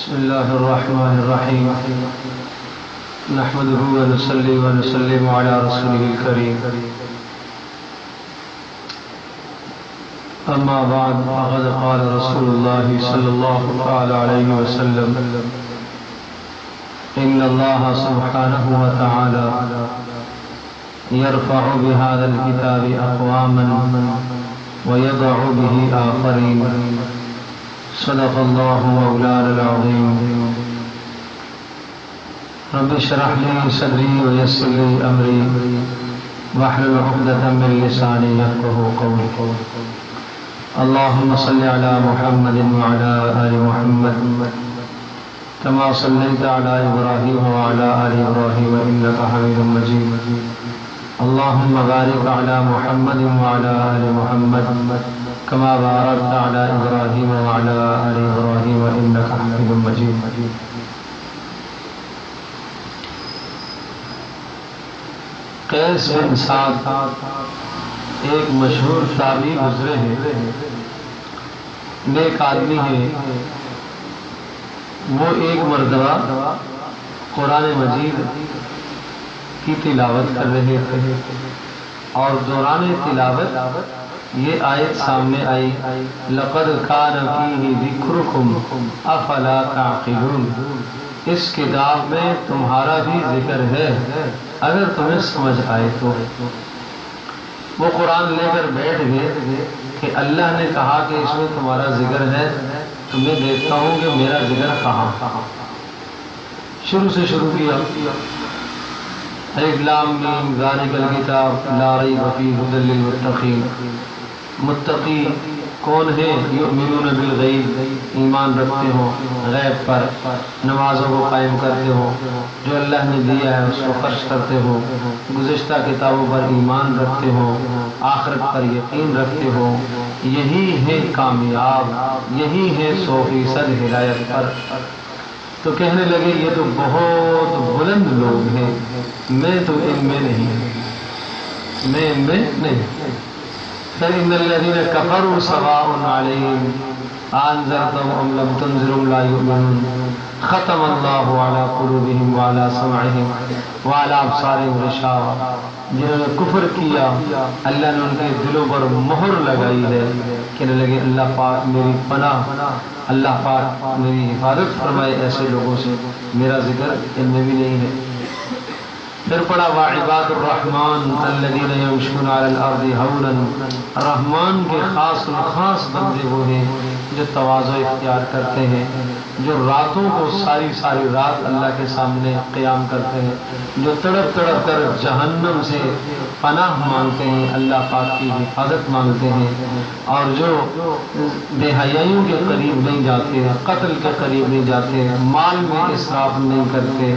بسم الله الرحمن الرحيم نحمده ونصلي ونسلم على رسوله الكريم أما بعد فقد قال رسول الله صلى الله عليه وسلم إن الله سبحانه وتعالى يرفع بهذا الكتاب أقواما ويضع به آخرين صدق الله مولانا العظيم رب اشرح لي صدري ويسر لي أمري واحلل عقدة من لساني يفقهوا قولي اللهم صل على محمد وعلى آل محمد كما صليت على إبراهيم وعلى آل إبراهيم إنك حميد مجيد اللهم بارك على محمد وعلى آل محمد كما باركت على إبراهيم وعلى آل إبراهيم إنك حميد مجيد قیس بن سعد ایک مشہور تابعی گزرے ہیں، نیک آدمی ہے۔ وہ ایک مرتبہ قرآن مجید کی تلاوت کر رہے تھے اور دوران تلاوت یہ آیت سامنے آئی لقد کان فیہ ذکرکم افلا تعقلون، اس کتاب میں تمہارا بھی ذکر ہے اگر تمہیں سمجھ آئے تو۔ وہ قرآن لے کر بیٹھ گئے کہ اللہ نے کہا کہ اس میں تمہارا ذکر ہے، تو میں دیکھتا ہوں کہ میرا ذکر کہاں۔ شروع سے شروع کیا الف لام میم ذالک الکتاب لا ریب فیہ ھدی للمتقین۔ متقی کون ہے؟ یؤمنون بالغیب، ایمان رکھتے ہو غیب پر، نمازوں کو قائم کرتے ہو، جو اللہ نے دیا ہے اس کو خرچ کرتے ہو، گزشتہ کتابوں پر ایمان رکھتے ہو، آخرت پر یقین رکھتے ہو، یہی ہے کامیاب، یہی ہے 100% ہدایت پر۔ تو کہنے لگے یہ تو بہت بلند لوگ ہیں، میں تو ان میں نہیں، میں ان میں نہیں۔ فإن الذين كفروا سواء عليهم أأنذرتهم أم لم تنذرهم لا يؤمنون ختم الله على قلوبهم وعلى سمعهم وعلى أبصارهم غشاوة۔ جنہوں نے کفر کیا اللہ نے ان کے دلوں پر مہر لگائی ہے۔ کہنے لگے اللہ پاک میری پناہ، اللہ پاک میری حفاظت فرمائے ایسے لوگوں سے، میرا ذکر ان میں بھی نہیں ہے۔ پھر پڑھا وعباد الرحمن الذین یمشون علی الارض ہونا، رحمان کے خاص الخاص بندے وہ ہیں جو تواضع اختیار کرتے ہیں، جو راتوں کو ساری ساری رات اللہ کے سامنے قیام کرتے ہیں، جو تڑپ تڑپ کر جہنم سے پناہ مانگتے ہیں، اللہ پاک کی حفاظت مانگتے ہیں، اور جو بے حیائیوں کے قریب نہیں جاتے، قتل کے قریب نہیں جاتے، مال میں اسراف نہیں کرتے،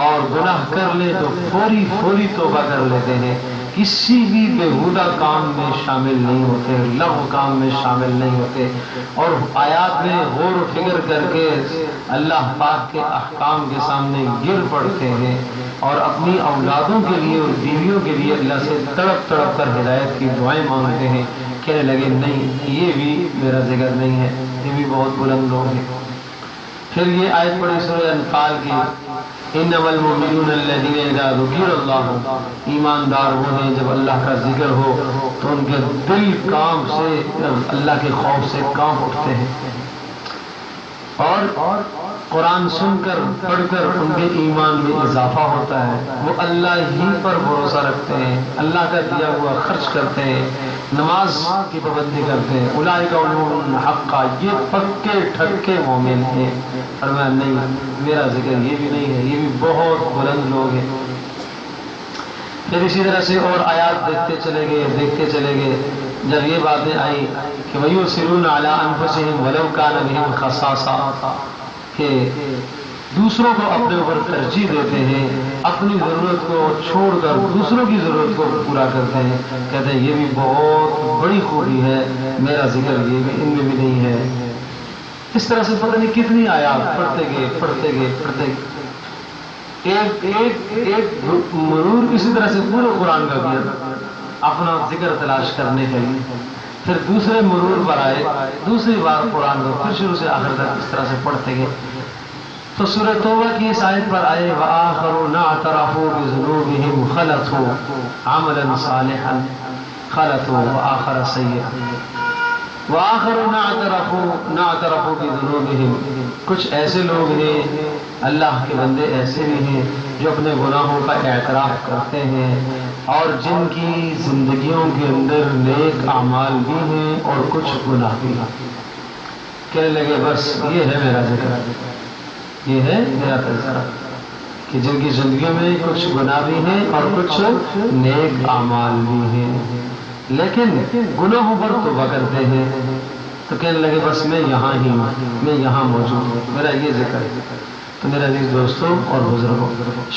اور گناہ کر لے تو فوری توبہ کر لیتے ہیں، کسی بھی بےہودہ کام میں شامل نہیں ہوتے، لغو کام میں شامل نہیں ہوتے، اور آیات میں غور و فکر کر کے اللہ پاک کے احکام کے سامنے گر پڑتے ہیں، اور اپنی اولادوں کے لیے اور بیویوں کے لیے اللہ سے تڑپ تڑپ کر ہدایت کی دعائیں مانگتے ہیں۔ کہنے لگے نہیں یہ بھی میرا ذکر نہیں ہے، یہ بھی بہت بلند لوگ ہیں۔ پھر یہ آیت پڑھی سورہ انفال کی انما المؤمنون الذین اذا ذکر اللہ، ایماندار وہ ہیں جب اللہ کا ذکر ہو تو ان کے دل کام سے اللہ کے خوف سے کانپ اٹھتے ہیں، اور قرآن سن کر پڑھ کر ان کے ایمان میں اضافہ ہوتا ہے، وہ اللہ ہی پر بھروسہ رکھتے ہیں، اللہ کا دیا ہوا خرچ کرتے ہیں، نماز کی پابندی کرتے ہیں۔ اولئک المؤمنون حقا، یہ پکے ٹھکے مومن ہیں۔ فرمایا نہیں میرا ذکر یہ بھی نہیں ہے، یہ بھی بہت بلند لوگ ہیں۔ پھر اسی طرح سے اور آیات دیکھتے چلے گئے، جب یہ باتیں آئی کہ وَيُؤْثِرُونَ عَلَىٰ أَنفُسِهِمْ وَلَوْ كَانَ بِهِمْ خَصَاصَةٌ، کہ دوسروں کو اپنے اوپر ترجیح دیتے ہیں، اپنی ضرورت کو چھوڑ کر دوسروں کی ضرورت کو پورا کرتے ہیں۔ کہتے ہیں یہ بھی بہت بڑی خوبی ہے، میرا ذکر یہ بھی ان میں بھی نہیں ہے۔ اس طرح سے پتہ نہیں کتنی آیات پڑھتے گئے ایک مرور اسی طرح سے پورے قرآن کا کیا اپنا ذکر تلاش کرنے کے لیے۔ پھر دوسرے مرور پر آئے، دوسری بار قرآن کو پھر شروع سے آخر تک اس طرح سے پڑھتے گئے۔ تو سورہ توبہ کی اس آیت پر آئے وآخرون اعترفوا بذنوبہم خلطوا عملا صالحا خلطوا وآخر سیئا وآخرون اعترفوا بذنوبہم، کچھ ایسے لوگ ہیں اللہ کے بندے ایسے بھی ہیں جو اپنے گناہوں کا اعتراف کرتے ہیں اور جن کی زندگیوں کے اندر نیک اعمال بھی ہیں اور کچھ گناہ بھی ہیں۔ کہنے لگے بس یہ ہے میرا ذکر، یہ ہے میرا تذکرہ کہ جن کی زندگیوں میں کچھ گناہ بھی ہیں اور کچھ نیک اعمال بھی ہیں، لیکن گناہوں پر توبہ کرتے ہیں۔ تو کہنے لگے بس میں یہاں ہی ہوں، میں یہاں موجود ہوں، میرا یہ ذکر ہے۔ تو میرے عزیز دوستوں اور بزرگوں،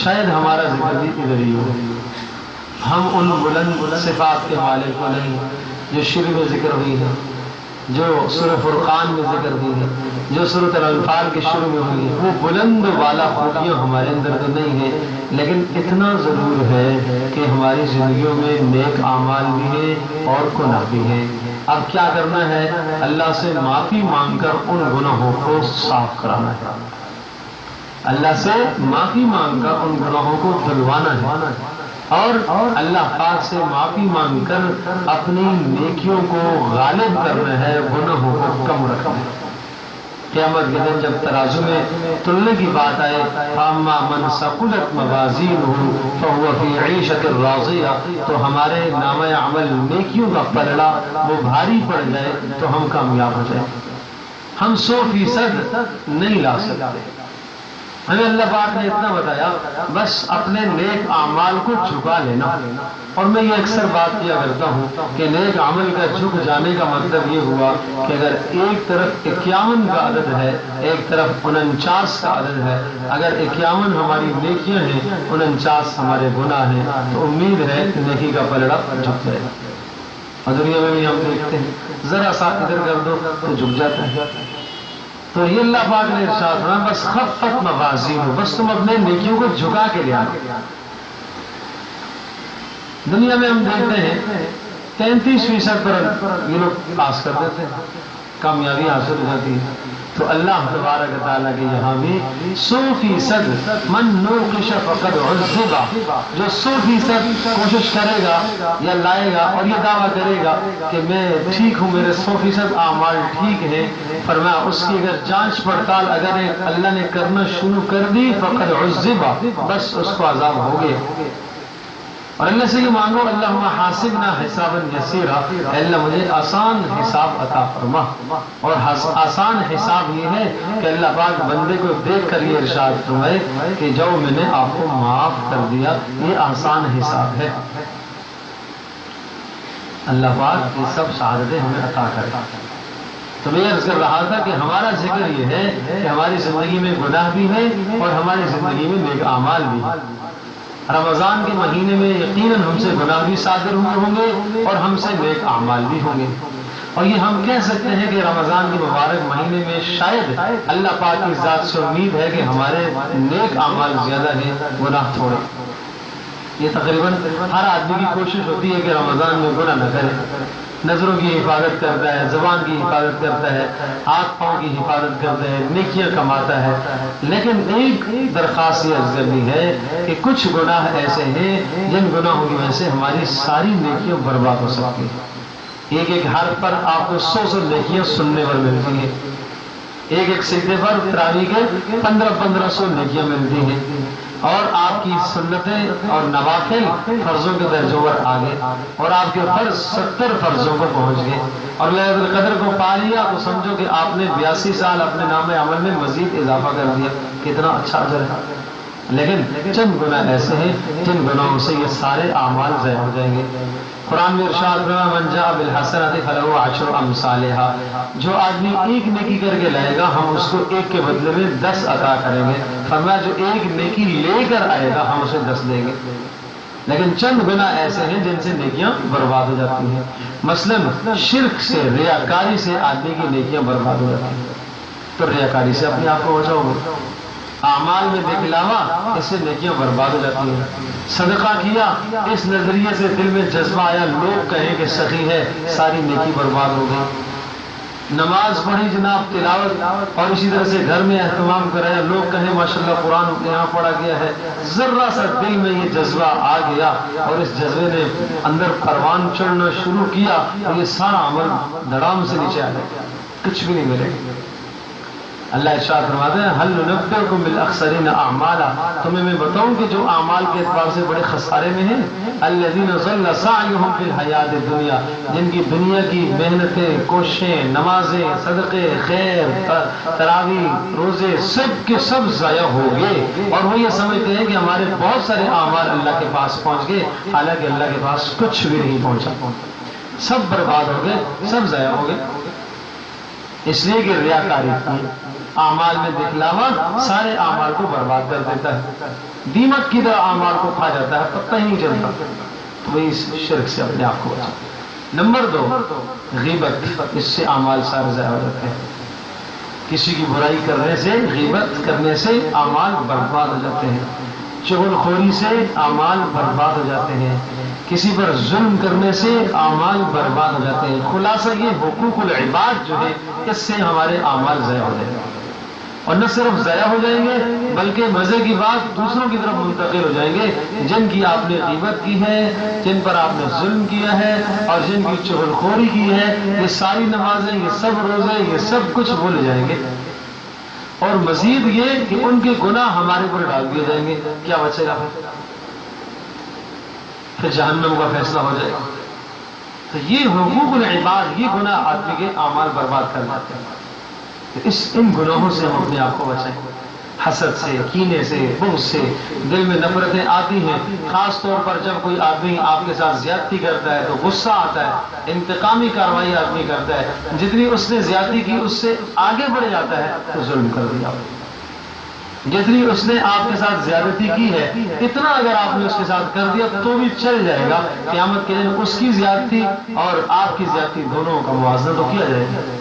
شاید ہمارا ذکر بھی ادھر ہی ہو، ہم ان بلند صفات کے مالک کو نہیں جو شروع میں ذکر ہوئی ہے، جو سورہ فرقان میں ذکر ہوئی ہے، جو سورۃ الانفال کے شروع میں ہوئی ہے، وہ بلند والا خوبیاں ہمارے اندر تو نہیں ہے، لیکن اتنا ضرور ہے کہ ہماری زندگیوں میں نیک اعمال بھی ہیں اور گناہ بھی ہیں۔ اب کیا کرنا ہے؟ اللہ سے معافی مانگ کر ان گناہوں کو صاف کرانا ہے، اللہ سے معافی مانگ کر ان گناہوں کو دھلوانا ہے اور اللہ پاک سے معافی مانگ کر اپنی نیکیوں کو غالب کرنا ہے، گناہوں کو کم رکھنا ہے۔ قیامت کے دن جب ترازو میں تلنے کی بات آئے فَأَمَّا مَنْ ثَقُلَتْ مَوَازِينُهُ فَهُوَ فِي عِيشَةٍ رَاضِيَةٍ، تو ہمارے نامہ عمل نیکیوں کا پلڑا وہ بھاری پڑ جائے تو ہم کامیاب ہو جائیں۔ ہم 100% نہیں لا سکتے، ہمیں اللہ پاک نے اتنا بتایا بس اپنے نیک اعمال کو جھکا لینا۔ اور میں یہ اکثر بات کیا کرتا ہوں کہ نیک عمل کا جھک جانے کا مطلب یہ ہوا کہ اگر ایک طرف 51 کا عدد ہے، ایک طرف 49 کا عدد ہے، اگر 51 ہماری نیکیاں ہیں، 49 ہمارے گناہ ہیں، تو امید ہے کہ نیکی کا پلڑا جھک جائے گا۔ اور دنیا میں بھی ہم دیکھتے ہیں ذرا سا ادھر کر دو تو جھک جاتا ہے۔ تو یہ اللہ پاک نے ارشاد فرمایا بس خفت موازین، بس تم اپنے نیکیوں کو جھکا کے لے آنا۔ دنیا میں ہم دیکھتے ہیں 33% پر یہ لوگ پاس کر دیتے ہیں، کامیابی حاصل ہو جاتی ہے۔ تو اللہ تبارک تعالیٰ کے یہاں بھی 100% من نوقش فقد عذب، جو 100% کوشش کرے گا یا لائے گا اور یہ دعویٰ کرے گا کہ میں ٹھیک ہوں، میرے 100% اعمال ٹھیک ہیں، فرمایا اس کی اگر جانچ پڑتال اگر اللہ نے کرنا شروع کر دی فقد عذب، بس اس کو عذاب ہو گیا۔ اور اللہ سے یہ مانگو اللہم حاسبنا حسابا یسیرا، اے اللہ مجھے آسان حساب عطا فرما۔ اور آسان حساب یہ ہے کہ اللہ پاک بندے کو دیکھ کر یہ ارشاد فرمائے کہ جو میں نے آپ کو معاف کر دیا، یہ آسان حساب ہے۔ اللہ پاک یہ سب سعادتیں ہمیں عطا کرے۔ تو میں عرض کر رہا تھا کہ ہمارا ذکر یہ ہے کہ ہماری زندگی میں گناہ بھی ہے اور ہماری زندگی میں نیک اعمال بھی ہے۔ رمضان کے مہینے میں یقیناً ہم سے گناہ بھی صادر ہوئے ہوں گے اور ہم سے نیک اعمال بھی ہوں گے، اور یہ ہم کہہ سکتے ہیں کہ رمضان کے مبارک مہینے میں شاید اللہ پاک کی ذات سے امید ہے کہ ہمارے نیک اعمال زیادہ ہیں، گناہ تھوڑے۔ یہ تقریباً ہر آدمی کی کوشش ہوتی ہے کہ رمضان میں گناہ نہ کرے، نظروں کی حفاظت کرتا ہے، زبان کی حفاظت کرتا ہے، ہاتھ پاؤں کی حفاظت کرتا ہے، نیکیاں کماتا ہے، لیکن ایک درخواست یہ عرض کرنی ہے کہ کچھ گناہ ایسے ہیں جن گناہوں کی وجہ سے ہماری ساری نیکیاں برباد ہو سکتی ہیں۔ ایک ایک حرف پر آپ کو 100 نیکیاں سننے پر ملتی ہیں، ایک ایک سجدے پر تراویح کے 1500 نیکیاں ملتی ہیں، اور آپ کی سنتیں اور نوافل فرضوں کے درجوں پر آگے، اور آپ کے فرض 70 فرضوں کو پہنچ گئے، اور لیلۃ القدر کو پا لیا تو سمجھو کہ آپ نے 82 سال اپنے نام عمل میں مزید اضافہ کر دیا، کتنا اچھا اجر ہے۔ لیکن چند گناہ ایسے ہیں جن گناہوں سے یہ سارے اعمال ضائع ہو جائیں گے۔ قرآن میں ارشاد فرمایا من جاء بالحسنۃ فلہ عشر امثالھا، جو آدمی ایک نیکی کر کے لائے گا ہم اس کو ایک کے بدلے میں 10 عطا کریں گے، فرمایا جو ایک نیکی لے کر آئے گا ہم اسے 10 دیں گے۔ لیکن چند گناہ ایسے ہیں جن سے نیکیاں برباد ہو جاتی ہیں، مثلا شرک سے، ریاکاری سے آدمی کی نیکیاں برباد ہو جاتی ہیں، تو ریاکاری سے اپنے آپ کو بچاؤ گے۔ اعمال میں دکھلاوا، اس سے نیکیاں برباد ہو جاتی ہیں۔ صدقہ کیا، اس نظریے سے دل میں جذبہ آیا لوگ کہیں کہ سخی ہے، ساری نیکی برباد ہو گئی۔ نماز پڑھی جناب، تلاوت، اور اسی طرح سے گھر میں اہتمام کرایا، لوگ کہیں ماشاءاللہ قرآن یہاں پڑھا گیا ہے، ذرا سا دل میں یہ جذبہ آ گیا اور اس جذبے نے اندر پروان چڑھنا شروع کیا اور یہ سارا عمل دھڑام سے نیچے آ گیا، کچھ بھی نہیں ملے۔ اللہ ارشاد فرماتے ہیں هل ننبئکم بالاخسرین اعمالا، تمہیں میں بتاؤں کہ جو اعمال کے اعتبار سے بڑے خسارے میں ہیں، الذین ضل سعیهم فی الحیات الدنیا، جن کی دنیا کی محنتیں، کوششیں، نمازیں، صدقے، خیر، تراویح، روزے سب کے سب ضائع ہو گئے، اور وہ یہ سمجھتے ہیں کہ ہمارے بہت سارے اعمال اللہ کے پاس پہنچ گئے، حالانکہ اللہ کے پاس کچھ بھی نہیں پہنچا، سب برباد ہو گئے، سب ضائع ہو گئے، اس لیے کہ ریاکاری کی، اعمال میں دکھلاوا سارے اعمال کو برباد کر دیتا ہے، دیمک کی طرح اعمال کو کھا جاتا ہے، پتہ ہی نہیں چلتا، تو وہی اس شرک سے اپنے آپ کو بچا۔ نمبر 2، غیبت، اس سے اعمال سارے ضائع ہو جاتے ہیں، کسی کی برائی کرنے سے، غیبت کرنے سے اعمال برباد ہو جاتے ہیں، چغل خوری سے اعمال برباد ہو جاتے ہیں، کسی پر ظلم کرنے سے اعمال برباد ہو جاتے ہیں۔ خلاصہ یہ حقوق العباد جو ہے، اس سے ہمارے اعمال ضائع ہو جائیں گے، اور نہ صرف ضائع ہو جائیں گے بلکہ مزے کی بات دوسروں کی طرف منتقل ہو جائیں گے، جن کی آپ نے غیبت کی ہے، جن پر آپ نے ظلم کیا ہے اور جن کی چغل خوری کی ہے، یہ ساری نمازیں، یہ سب روزے، یہ سب کچھ بھول جائیں گے، اور مزید یہ کہ ان کے گناہ ہمارے پر ڈال دیے جائیں گے، کیا بچے گا؟ پھر جہنم کا فیصلہ ہو جائے گا۔ تو یہ حقوق العباد، یہ گناہ آدمی کے اعمال برباد کر جاتے ہیں، ان گناہوں سے ہم اپنے آپ کو بچائیں، حسد سے، کینے سے، بغض سے، دل میں نفرتیں آتی ہیں، خاص طور پر جب کوئی آدمی آپ کے ساتھ زیادتی کرتا ہے تو غصہ آتا ہے، انتقامی کارروائی آدمی کرتا ہے، جتنی اس نے زیادتی کی اس سے آگے بڑھ جاتا ہے تو ظلم کر دیا، جتنی اس نے آپ کے ساتھ زیادتی کی ہے اتنا اگر آپ نے اس کے ساتھ کر دیا تو بھی چل جائے گا، قیامت کے دن اس کی زیادتی اور آپ کی زیادتی دونوں کا موازنہ تو کیا جائے گا،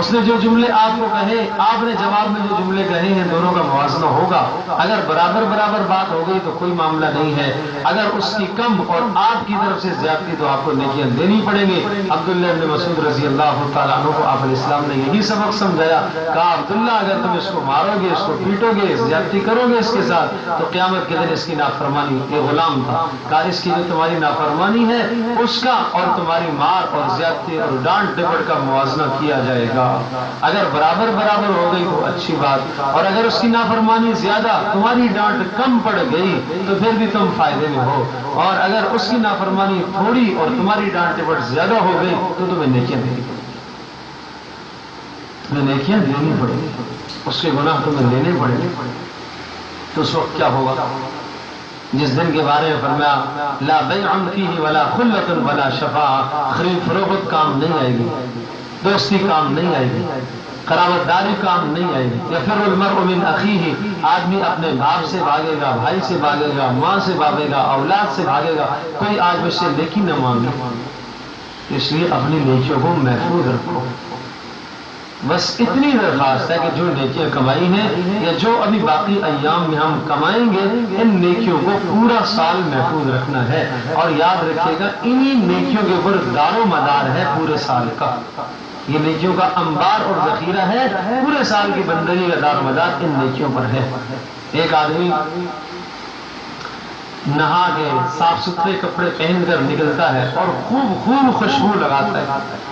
اس نے جو جملے آپ کو کہے، آپ نے جواب میں جو جملے کہے ہیں، دونوں کا موازنہ ہوگا، اگر برابر بات ہو گئی تو کوئی معاملہ نہیں ہے، اگر اس کی کم اور آپ کی طرف سے زیادتی تو آپ کو نیکیاں دینی پڑیں گی۔ عبداللہ بن مسعود رضی اللہ تعالیٰ عنہ کو آپ علیہ السلام نے یہی سبق سمجھایا، کہا عبداللہ اگر تم اس کو مارو گے، اس کو پیٹو گے، زیادتی کرو گے اس کے ساتھ تو قیامت کے دن اس کی نافرمانی، یہ غلام تھا، کہا اس کی جو تمہاری نافرمانی ہے اس کا اور تمہاری مار اور زیادتی اور ڈانٹ ڈپٹ کا موازنہ کیا جائے گا، اگر برابر ہو گئی تو اچھی بات، اور اگر اس کی نافرمانی زیادہ، تمہاری ڈانٹ کم پڑ گئی تو پھر بھی تم فائدے میں ہو، اور اگر اس کی نافرمانی تھوڑی اور تمہاری ڈانٹ ڈپٹ زیادہ ہو گئی تو تمہیں نیکیاں دینی پڑیں گی، تمہیں نیکیاں دینی پڑیں گی، اس کے گناہ تمہیں لینے پڑیں گے، تو اس وقت کیا ہوگا؟ جس دن کے بارے میں فرمایا لا بیع فیہ ولا خلۃ ولا شفاعہ، خرید فروخت کام نہیں آئے گی، دوستی کام نہیں آئے گی، قرابت داری کام نہیں آئے گی، یفر المرء من اخیہ، آدمی اپنے باپ سے بھاگے گا، بھائی سے بھاگے گا، ماں سے بھاگے گا، اولاد سے بھاگے گا، کوئی آج مجھ سے نیکی نہ مانگے، اس لیے اپنی نیکیوں کو محفوظ رکھو۔ بس اتنی درخواست ہے کہ جو نیکیاں کمائی ہیں یا جو ابھی باقی ایام میں ہم کمائیں گے، ان نیکیوں کو پورا سال محفوظ رکھنا ہے، اور یاد رکھیے گا انہی نیکیوں کے اوپر دار و مدار ہے پورے سال کا، یہ نیکیوں کا انبار اور ذخیرہ ہے، پورے سال کی بندگی کا دار و مدار ان نیکیوں پر ہے۔ ایک آدمی نہا کے صاف ستھرے کپڑے پہن کر نکلتا ہے اور خوب خوشبو لگاتا ہے،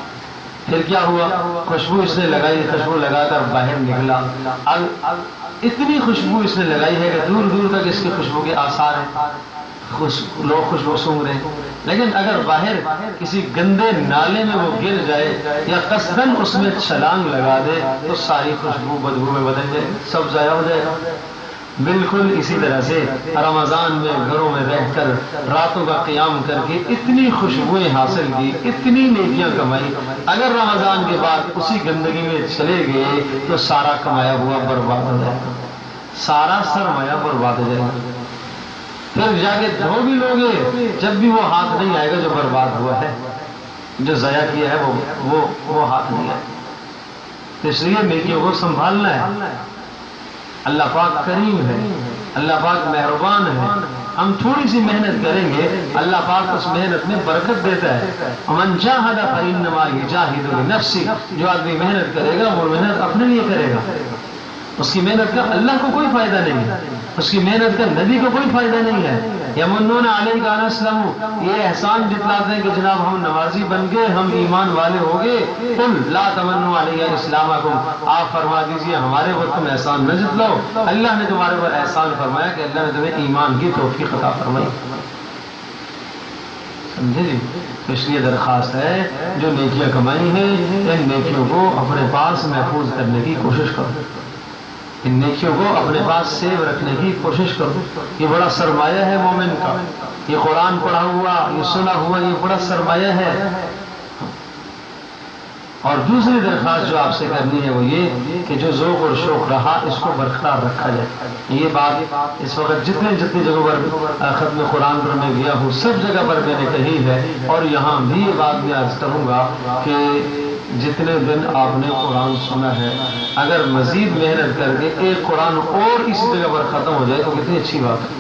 پھر کیا ہوا؟ خوشبو اس نے لگائی، خوشبو لگا کر باہر نکلا، اب اتنی خوشبو اس نے لگائی ہے کہ دور دور تک اس کی خوشبو کے آثار ہیں، لوگ خوشبو سونگ رہے ہیں، لیکن اگر باہر کسی گندے نالے میں وہ گر جائے یا قصدن اس میں چھلانگ لگا دے تو ساری خوشبو بدبو میں بدل جائے، سب ضائع ہو جائے گا۔ بالکل اسی طرح سے رمضان میں گھروں میں رہ کر راتوں کا قیام کر کے اتنی خوشبوئیں حاصل کی، اتنی نیکیاں کمائی، اگر رمضان کے بعد اسی گندگی میں چلے گئے تو سارا کمایا ہوا برباد ہو جائے گا، سارا سرمایہ برباد ہو جائے گا، پھر جا کے دھو بھی لوگے جب بھی وہ ہاتھ نہیں آئے گا جو برباد ہوا ہے، جو ضائع کیا ہے وہ ہاتھ نہیں آئے گا۔ اس لیے نیکیوں کو سنبھالنا ہے، اللہ پاک کریم ہے، اللہ پاک مہربان ہے، ہم تھوڑی سی محنت کریں گے اللہ پاک اس محنت میں برکت دیتا ہے. من جاہد فإنما یجاہد لنفسہ، جو آدمی محنت کرے گا وہ محنت اپنے لیے کرے گا. اس کی محنت کا اللہ کو کوئی فائدہ نہیں ہے، اس کی محنت کا نبی کو کوئی فائدہ نہیں ہے. یمنون علیک ان اسلموا، یہ احسان جتلاتے ہیں کہ جناب ہم نمازی بن گئے، ہم ایمان والے ہو گئے. قل لا تمنوا علی اسلامکم، آپ فرما دیجئے ہمارے پر تم احسان نہ جتلاؤ، اللہ نے تمہارے پر احسان فرمایا کہ اللہ نے تمہیں ایمان کی توفیق عطا فرمائی. سمجھے جی؟ اس لیے درخواست ہے جو نیکیاں کمائی ہیں ان نیکیوں کو اپنے پاس محفوظ کرنے کی کوشش کرو، ان نیکیوں کو اپنے پاس سیو رکھنے کی کوشش کرو. یہ بڑا سرمایہ ہے مومن کا، یہ قرآن پڑھا ہوا، یہ سنا ہوا، یہ بڑا سرمایہ ہے. اور دوسری درخواست جو آپ سے کرنی ہے وہ یہ کہ جو ذوق اور شوق رہا اس کو برقرار رکھا جائے. یہ بات اس وقت جتنی جگہوں پر ختم قرآن پر میں گیا ہوں سب جگہ پر میں نے کہی ہے، اور یہاں بھی یہ بات میں عرض کروں گا کہ جتنے دن آپ نے قرآن سنا ہے اگر مزید محنت کر کے ایک قرآن اور اسی جگہ پر ختم ہو جائے تو کتنی اچھی بات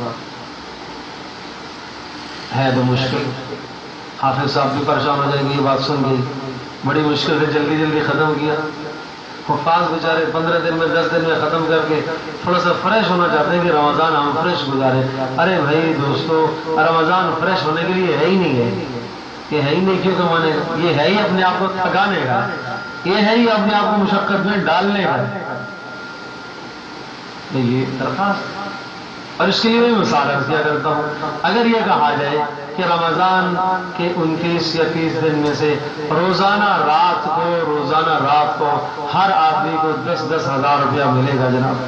ہے. تو مشکل، حافظ صاحب بھی پریشان ہو جائیں گے یہ بات سن کے، بڑی مشکل سے جلدی جلدی ختم کیا. حفاظ بیچارے 15 دن میں 10 دن میں ختم کر کے تھوڑا سا فریش ہونا چاہتے ہیں کہ رمضان ہم فریش گزارے. ارے بھائی دوستو، رمضان فریش ہونے کے لیے ہے ہی نہیں ہے، یہ ہے ہی نہیں. کیوں کمانے کا؟ یہ ہے ہی اپنے آپ کو تھکانے کا، یہ ہے ہی اپنے آپ کو مشقت میں ڈالنے کا. یہ درخواست، اور اس کے لیے میں مثال عرض کیا کرتا ہوں. اگر یہ کہا جائے کہ رمضان کے 29 یا 30 دن میں سے روزانہ رات کو ہر آدمی کو 10-10 ہزار روپیہ ملے گا جناب،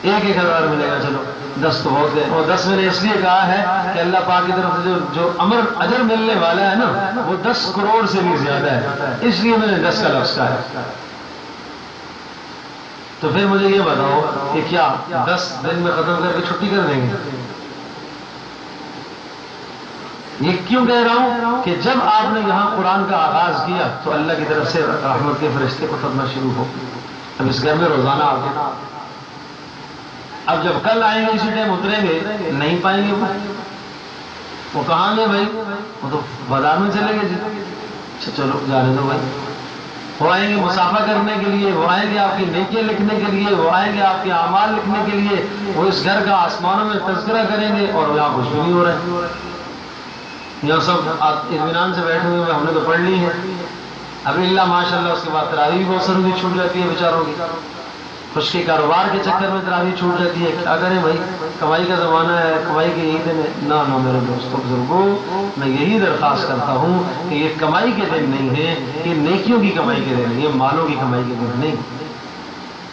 1-1 ہزار ملے گا. چلو 10 تو بہت ہے، اور 10 میں نے اس لیے کہا ہے کہ اللہ پاک کی طرف سے جو اجر ملنے والا ہے نا وہ 10 کروڑ سے بھی زیادہ ہے، اس لیے میں نے 10 کا لفظ کہا ہے. تو پھر مجھے یہ بتاؤ کہ کیا 10 دن میں ختم کر کے چھٹی کر دیں گے؟ یہ کیوں کہہ رہا ہوں کہ جب آپ نے یہاں قرآن کا آغاز کیا تو اللہ کی طرف سے رحمت کے فرشتے کو اترنا شروع ہو. اب اس گھر میں روزانہ آتے، اب جب کل آئیں گے اسی ٹائم اتریں گے نہیں پائیں گے. وہ کہاں گے بھائی؟ وہ تو بازار میں چلے گئے. اچھا چلو جانے دو بھائی. وہ آئیں گے مسافہ کرنے کے لیے، وہ آئیں گے آپ کی نیکیاں لکھنے کے لیے، وہ آئیں گے آپ کے اعمال لکھنے کے لیے، وہ اس گھر کا آسمانوں میں تذکرہ کریں گے، اور یہاں کچھ بھی نہیں ہو رہا ہے. یہاں سب اطمینان سے بیٹھے ہوئے ہم نے تو پڑھ لی ہے. ابھی اللہ ماشاء اللہ اس کے بعد تراویح بھی بہت ساروں کی چھوٹ جاتی ہے بیچاروں کی، خوش کے کاروبار کے چکر میں تراویح چھوٹ جاتی ہے. کیا کریں بھائی، کمائی کا زمانہ ہے، کمائی کے یہی دن ہے. نہ میرے دوستوں بزرگوں، میں یہی درخواست کرتا ہوں کہ یہ کمائی کے دن نہیں ہے، یہ نیکیوں کی کمائی کے دن ہے، یہ مالوں کی کمائی کے دن نہیں.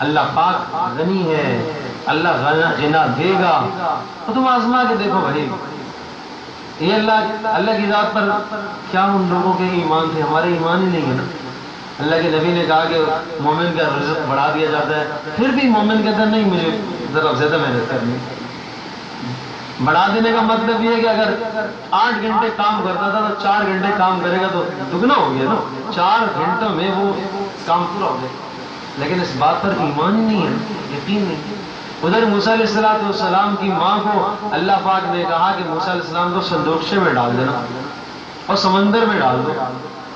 اللہ پاک غنی ہے، اللہ غنا دے گا. تو تم آزما کے دیکھو بھائی. یہ اللہ کی ذات پر کیا ان لوگوں کے ایمان تھے، ہمارے ایمان ہی نہیں ہے نا. اللہ کے نبی نے کہا کہ مومن کا رزق بڑھا دیا جاتا ہے، پھر بھی مومن کہتا ہے نہیں مجھے ذرا زیادہ محنت کرنی. بڑھا دینے کا مطلب یہ ہے کہ اگر 8 گھنٹے کام کرتا تھا تو 4 گھنٹے کام کرے گا تو دگنا ہو گیا نا. 4 گھنٹوں میں وہ کام پورا ہو گیا. لیکن اس بات پر ایمان ہی نہیں ہے، یقین نہیں. ادھر موسیٰ علیہ السلام کی ماں کو اللہ پاک نے کہا کہ موسیٰ علیہ السلام کو صندوقچے میں ڈال دینا اور سمندر میں ڈال دو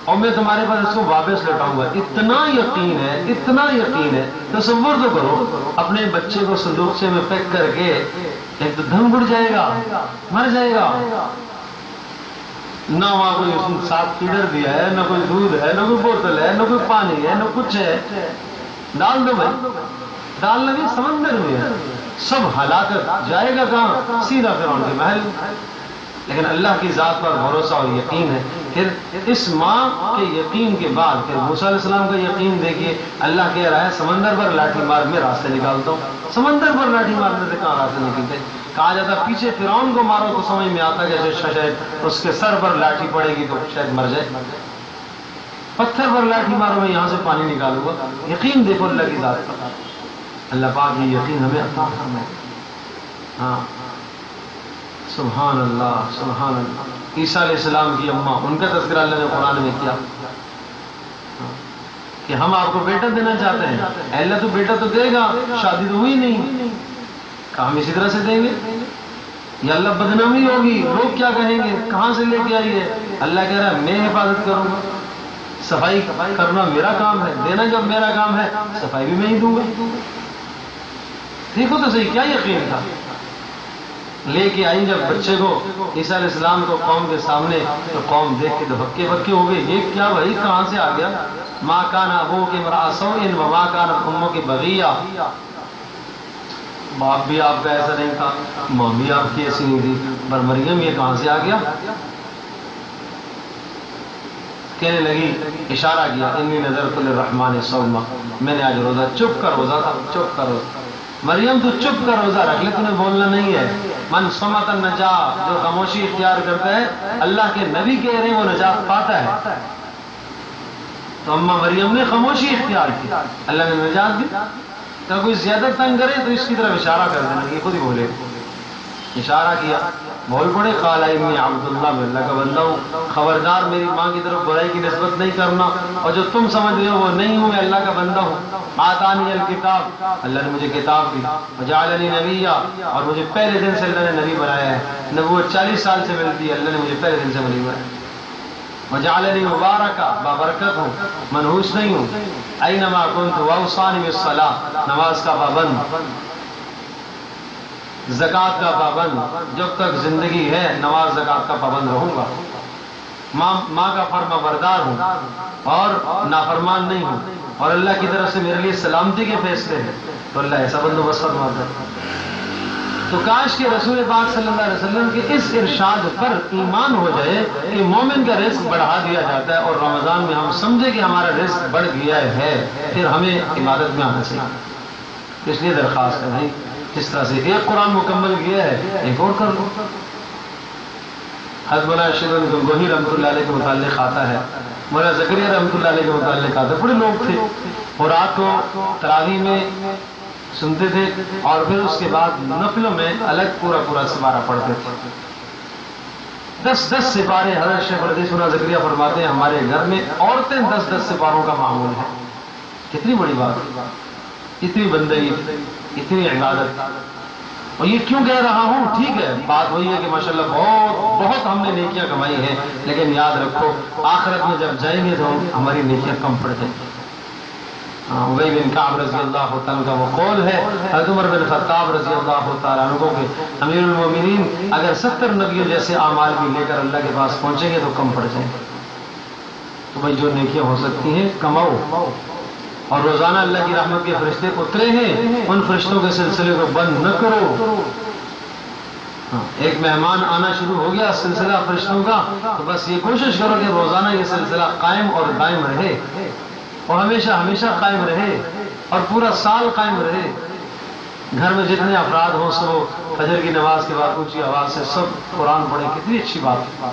اور میں تمہارے پاس اس کو واپس لوٹاؤں گا. اتنا یقین ہے، اتنا یقین ہے. تصور تو کرو اپنے بچے کو صندوقچے میں پیک کر کے ایک تو دم گڑ جائے گا، مر جائے گا. نہ وہاں کوئی ساتھ فیڈر دیا ہے، نہ کوئی دودھ ہے، نہ کوئی بوتل ہے، نہ کوئی پانی ہے، نہ کچھ ہے. ڈال دو بھائی، ڈالنا بھی سمندر میں ہے. سب ہلاکت جائے گا کہاں؟ سیدھا فرعون کے محل. لیکن اللہ کی ذات پر بھروسہ اور یقین ہے. پھر اس ماں کے یقین کے بعد پھر موسیٰ علیہ السلام کا یقین دیکھیے. اللہ کہہ رہا ہے سمندر پر لاٹھی مار میں راستے نکالتا ہوں. سمندر پر لاٹھی مارنے سے کہاں راستے نکلتے؟ کہا جاتا پیچھے فرعون کو مارو تو سمجھ میں آتا کہ شاید اس کے سر پر لاٹھی پڑے گی تو شاید مر جائے. پتھر پر لاٹھی مارو میں یہاں سے پانی نکالوں گا. یقین دیکھو اللہ کی ذات پر. اللہ پاک یہ یقین ہمیں عطا فرمائے. ہاں سبحان اللہ سبحان اللہ. عیسیٰ علیہ السلام کی اماں، ان کا تذکرہ اللہ نے قرآن میں کیا کہ ہم آپ کو بیٹا دینا چاہتے ہیں. اللہ تو بیٹا تو دے گا، شادی تو ہوئی نہیں. کہا ہم اسی طرح سے دیں گے. یا اللہ بدنامی ہوگی، لوگ کیا کہیں گے، کہاں سے لے کے آئی ہے؟ اللہ کہہ رہا ہے میں حفاظت کروں گا، صفائی کرنا میرا کام ہے، دینا جب میرا کام ہے صفائی بھی میں ہی دوں گا۔ دیکھو تو صحیح کیا یقین تھا۔ لے کے آئی جب بچے کو، عیسیٰ علیہ السلام کو قوم کے سامنے، تو قوم دیکھ کے تو بکے بکے ہو گئے، یہ کیا بھائی کہاں سے آ گیا؟ ماں کان ابوک امرأ سوء وما کانت امک بغیہ، باپ بھی آپ کا ایسا نہیں تھا، ماں بھی آپ کی ایسی نہیں تھی، پر مریم یہ کہاں سے آ گیا؟ کہنے لگی، اشارہ کیا، انی نذرت للرحمن صوما، میں نے آج روزہ، چپ کر روزہ تھا، چپ کر روزہ، مریم تو چپ کر روزہ رکھ لے، تمہیں بولنا نہیں ہے۔ من صمت النجا، جو خاموشی اختیار کرتا ہے، اللہ کے نبی کہہ رہے ہیں وہ نجات پاتا ہے۔ تو اماں مریم نے خاموشی اختیار کی، اللہ نے نجات دی۔ تو کوئی زیادہ تنگ کرے تو اس کی طرف اشارہ کر دینا، یہ خود ہی بولے، اشارہ کیا، بول پڑے، قال انی عبداللہ، میں اللہ کا بندہ ہوں، خبردار میری ماں کی طرف برائی کی نسبت نہیں کرنا، اور جو تم سمجھ رہے ہو وہ نہیں ہوں، میں اللہ کا بندہ ہوں۔ آتانی الکتاب، اللہ نے مجھے کتاب دی، وجعلنی نبیا، اور مجھے پہلے دن سے اللہ نے نبی بنایا ہے، نبوت 40 سال سے ملتی ہے، اللہ نے مجھے پہلے دن سے نبی بنایا۔ وجعلنی مبارکا، بابرکت ہوں، منحوس نہیں ہوں، اینما کنت واوصانی بالصلاۃ، نماز کا پابند، زکوٰۃ کا پابند، جب تک زندگی ہے نماز زکوٰۃ کا پابند رہوں گا، ماں کا فرما بردار ہوں اور نافرمان نہیں ہوں، اور اللہ کی طرف سے میرے لیے سلامتی کے فیصلے ہیں، تو اللہ ایسا بندوبست فرماتا ہے۔ تو کاش کہ رسول پاک صلی اللہ علیہ وسلم کے اس ارشاد پر ایمان ہو جائے کہ مومن کا رزق بڑھا دیا جاتا ہے، اور رمضان میں ہم سمجھے کہ ہمارا رزق بڑھ گیا ہے، پھر ہمیں عبادت میں آنا چاہیے۔ اس لیے درخواست ہے بھائی، اس طرح سے ایک قرآن مکمل کیا ہے، ایک اور کر لو۔ حضرت مولانا شیخ گنگوہی رحمۃ اللہ علیہ کے متعلق آتا ہے، مولانا زکریا رحمۃ اللہ علیہ کے متعلق آتا ہے، بڑے لوگ تھے، اور رات کو تراویح میں سنتے تھے، اور پھر اس کے بعد نفلوں میں الگ پورا سپارہ پڑھتے تھے، 10 سپارے۔ حضرت شیخ الحدیث مولانا زکریا فرماتے ہیں ہمارے گھر میں عورتیں 10 سپاروں کا معمول ہے۔ کتنی بڑی بات ہے، اتنی بندگی، اتنی عبادت۔ اور یہ کیوں کہہ رہا ہوں؟ ٹھیک ہے، بات وہی ہے کہ ماشاءاللہ بہت ہم نے نیکیاں کمائی ہیں، لیکن یاد رکھو آخرت میں جب جائیں گے تو ہماری نیکیاں کم پڑ جائیں گی۔ ابی بن کعب رضی اللہ تعالیٰ کا وہ قول ہے، حضرت عمر بن خطاب رضی اللہ تعالیٰ عنہ کے امیر المومنین اگر 70 نبیوں جیسے اعمال بھی لے کر اللہ کے پاس پہنچیں گے تو کم پڑ جائیں گے۔ تو بھائی جو نیکیاں ہو سکتی ہیں کماؤ، اور روزانہ اللہ کی رحمت کے فرشتے اترے ہیں، ان فرشتوں کے سلسلے کو بند نہ کرو۔ ایک مہمان آنا شروع ہو گیا سلسلہ فرشتوں کا، تو بس یہ کوشش کرو کہ روزانہ یہ سلسلہ قائم اور دائم رہے، اور ہمیشہ قائم رہے، اور پورا سال قائم رہے۔ گھر میں جتنے افراد ہوں سب فجر کی نماز کے بعد اونچی آواز سے سب قرآن پڑھیں، کتنی اچھی بات ہے۔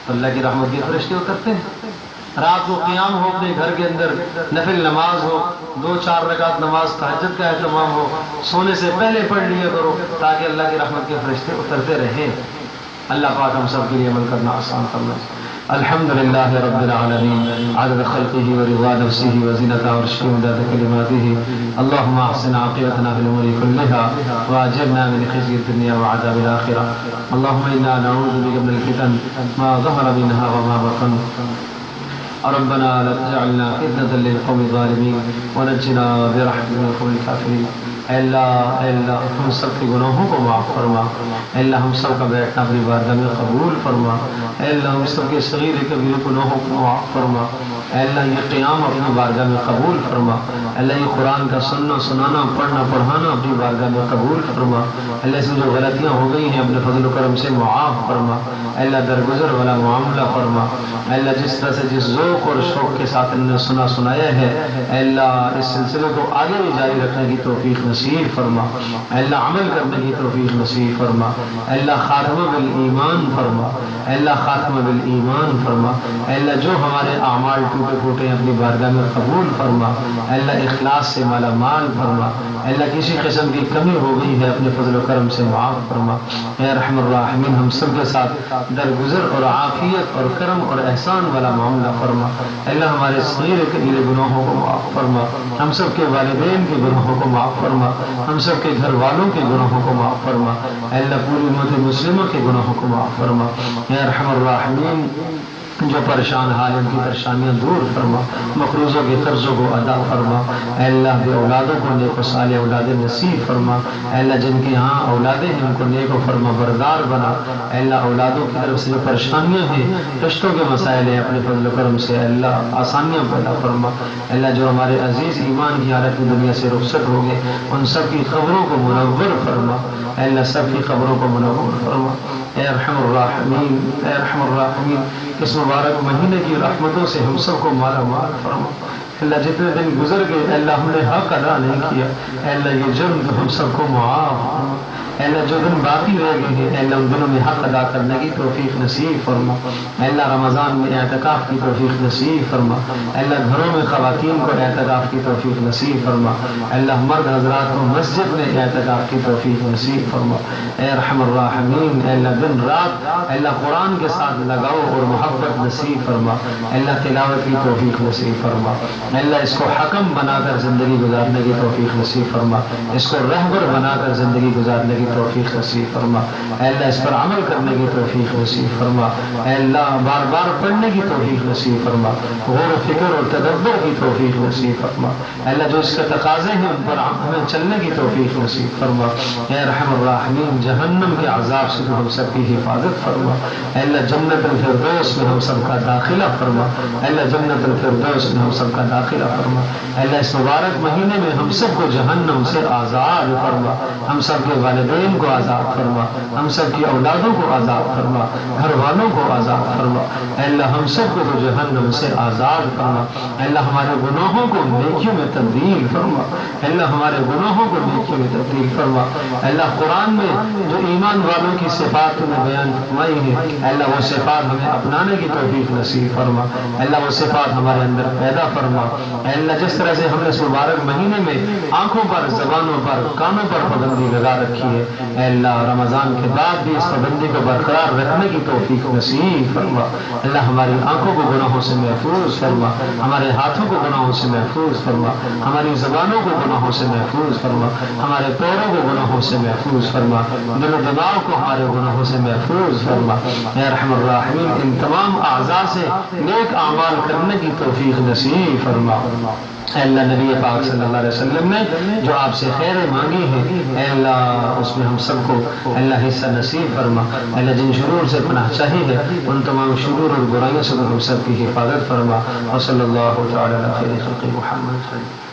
اللہ کی رحمت کے فرشتے اترتے ہیں۔ رات کو قیام ہو اپنے گھر کے اندر، نفل نماز ہو، 2-4 رکعت نماز تہجد کا اہتمام ہو، سونے سے پہلے پڑھ لیا کرو تاکہ اللہ کی رحمت کے فرشتے اترتے رہیں۔ اللہ پاک ہم سب کے لیے عمل کرنا آسان فرمائے۔ الحمدللہ رب العالمین، عدد خلقہ ورضا نفسہ وزینۃ عرشہ ومداد کلماتہ، اللہم احسن عاقبتنا فی الامور کلها واجرنا من خزي الدنيا وعذاب الآخرة، اللہم انا نعوذ بک من الفتن ما ظهر منها وما بطن، ربنا لا تجعلنا فتنة للقوم الظالمين ونجنا برحمتك من القوم الكافرين۔ اے اللہ ہم سب کے گناہوں کو معاف فرما، اے اللہ ہم سب کا بیٹھنا اپنی بارگاہ میں قبول فرما، اے اللہ ہم سب کے صغیر کبیر گناہوں کو معاف فرما، اے اللہ یہ قیام اپنی بارگاہ میں قبول فرما، اے اللہ یہ قرآن کا سننا سنانا پڑھنا پڑھانا اپنی بارگاہ میں قبول فرما، اے اللہ اس میں جو غلطیاں ہو گئی ہیں اپنے فضل و کرم سے معاف فرما، اے اللہ درگزر والا معاملہ فرما، اے اللہ جس طرح سے جس ذوق اور شوق کے ساتھ انہوں نے سنایا ہے، اے اللہ اس سلسلے کو آگے بھی جاری رکھنے کی توفیق نصیب فرما، اے اللہ عمل کرنے کی توفیق نصیب فرما، اے اللہ خاتمہ بالایمان فرما، اے اللہ خاتمہ بالایمان فرما، اے اللہ جو ہمارے اعمال ٹوٹے پھوٹے ہیں اپنی بارگاہ میں قبول فرما، اے اللہ اخلاص سے مالا مال فرما، اے اللہ کسی قسم کی کمی ہو گئی ہے اپنے فضل و کرم سے معاف فرما، اے ارحم الراحمین ہم سب کے ساتھ درگزر اور عافیت اور کرم اور احسان والا معاملہ فرما۔ اللہ ہمارے صغیر کبیر گناہوں کو معاف فرما، ہم سب کے والدین کے گناہوں کو معاف فرما، ہم سب کے گھر والوں کے گناہوں کو معاف فرما، اللہ پوری امت مسلموں کے گناہوں کو معاف فرما۔ یا ارحم الراحمین، جو پریشان حال ان کی پریشانیاں دور فرما، مقروضوں کے قرضوں کو ادا فرما، اے اللہ بے اولادوں کو نیک و صالح اولاد نصیب فرما، اے اللہ جن کے ہاں اولادیں ہیں ان کو نیک و فرما بردار بنا، اے اللہ اولادوں کی طرف سے جو پریشانیاں ہیں، رشتوں کے مسائل ہیں، اپنے فضل و کرم سے اے اللہ آسانیاں پیدا فرما، اے اللہ جو ہمارے عزیز ایمان کی حالت میں دنیا سے رخصت ہو گئے ان سب کی قبروں کو منور فرما، اے اللہ سب کی قبروں کو منور فرما، اے ارحم الراحمین، اے ارحم الراحمین، اس مبارک مہینے کی رحمتوں سے ہم سب کو مالا مال فرما۔ اللہ جتنے دن گزر گئے اے اللہ ہم نے حق ادا نہیں کیا، اے اللہ یہ جرم تو ہم سب کو معاف فرما، اے اللہ جو دن باقی رہ گئے ہیں اے اللہ ان دنوں میں حق ادا کرنے کی توفیق نصیب فرما، اے اللہ رمضان میں اعتکاف کی توفیق نصیب فرما، اے اللہ گھروں میں خواتین کو اعتکاف کی توفیق نصیب فرما، اے اللہ مرد حضرات کو مسجد میں اعتکاف کی توفیق نصیب فرما، اے ارحم الراحمین، اے اللہ دن رات اے اللہ قرآن کے ساتھ لگاؤ اور محبت نصیب فرما، اے اللہ تلاوت کی توفیق نصیب فرما، اے اللہ اس کو حکم بنا کر زندگی گزارنے کی توفیق نصیب فرما، اس کو رہبر بنا کر زندگی گزارنے کی توفیق نصیب فرما، اے اللہ اس پر عمل کرنے کی توفیق نصیب فرما، اے اللہ بار بار پڑھنے کی توفیق نصیب فرما، غور و فکر اور تدبر کی توفیق نصیب فرما، اے اللہ جو اس کے تقاضے ہیں ان پر ہمیں چلنے کی توفیق نصیب فرما، اے ارحم الراحمین جہنم کے عذاب سے ہم سب کی حفاظت فرما، اے اللہ جنت الفردوس میں ہم سب کا داخلہ فرما، اے اللہ جنت الفردوس میں ہم سب کا داخلہ فرما، اے اللہ اس مبارک مہینے میں ہم سب کو جہنم سے آزاد فرما، ہم سب کے والدین کو آزاد فرما، ہم سب کی اولادوں کو آزاد فرما، گھر والوں کو آزاد فرما، اے اللہ ہم سب کو جہنم سے آزاد فرما، اے اللہ ہمارے گناہوں کو نیکیوں میں تبدیل فرما، اے اللہ ہمارے گناہوں کو نیکیوں میں تبدیل فرما، اے اللہ قرآن میں جو ایمان والوں کی صفات میں بیان فرمائی ہے اے اللہ وہ صفات ہمیں اپنانے کی توفیق نصیب فرما، اے اللہ وہ صفات ہمارے اندر پیدا فرما، اے اللہ جس طرح سے ہم نے اس مبارک مہینے میں آنکھوں پر زبانوں پر کانوں پر پابندی لگا رکھی ہے اے اللہ رمضان کے بعد بھی اس پابندی کو برقرار رکھنے کی توفیق نصیب فرما، اللہ ہماری آنکھوں کو گناہوں سے محفوظ فرما، ہمارے ہاتھوں کو گناہوں سے محفوظ فرما، ہماری زبانوں کو گناہوں سے محفوظ فرما، ہمارے پیروں کو گناہوں سے محفوظ فرما، دل و دماغ کو ہمارے گناہوں سے محفوظ فرما، اے ارحم الراحمین ان تمام اعضاء سے نیک اعمال کرنے کی توفیق نصیب فرما، اے اللہ نبی پاک صلی اللہ علیہ وسلم نے جو آپ سے خیریں مانگی ہیں اے اللہ اس میں ہم سب کو اللہ حصہ نصیب فرما، اے اللہ جن شرور سے پناہ چاہی ہے ان تمام شرور اور برائیوں سے ہم سب کی حفاظت فرما، وصلی اللہ تعالی علی خیر خلق محمد۔